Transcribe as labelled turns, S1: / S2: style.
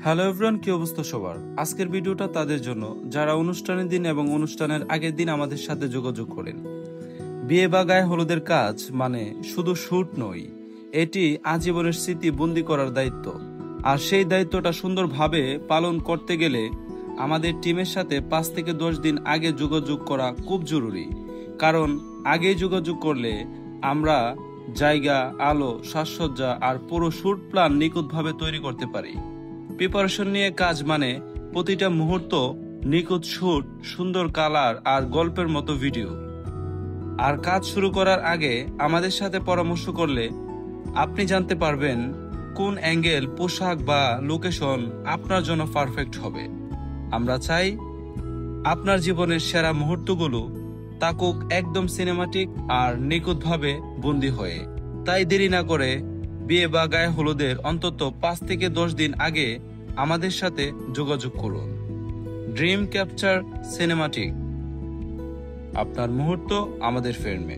S1: Hello everyone, কি অবস্থা সবার? আজকের ভিডিওটা তাদের জন্য যারা অনুষ্ঠানের দিন এবং অনুষ্ঠানের আগের দিন আমাদের সাথে যোগাযোগ করেন। বিয়ে বা গায়ে হলুদের কাজ মানে শুধু শুট নয়, এটি আজীবনের স্মৃতি বন্দি করার দায়িত্ব। আর সেই দায়িত্বটা সুন্দরভাবে পালন করতে গেলে আমাদের টিমের সাথে 5 থেকে 10 দিন আগে যোগাযোগ করা খুব জরুরি। কারণ আগেই যোগাযোগ করলে আমরা জায়গা, আলো, সাজসজ্জা আর পুরো শুট প্ল্যান নিখুঁতভাবে তৈরি করতে পারি। প্রিপারেশন নিয়ে কাজ মানে প্রতিটা মুহূর্ত নিখুঁত শুট, সুন্দর কালার আর গল্পের মতো ভিডিও। আর কাজ শুরু করার আগে আমাদের সাথে পরামর্শ করলে আপনি জানতে পারবেন কোন অ্যাঙ্গেল, পোশাক বা লোকেশন আপনার জন্য পারফেক্ট হবে। আমরা চাই আপনার জীবনের সেরা মুহূর্তগুলো থাকুক একদম সিনেমাটিক আর নিখুঁতভাবে বন্দী হয়ে। তাই দেরি না করে বিয়ে বা গায়ে হলুদের অন্তত 5 থেকে 10 দিন আগে আমাদের সাথে যোগাযোগ করুন। ড্রিম ক্যাপচার সিনেমাটিক, আপনার মুহূর্ত আমাদের ফ্রেমে।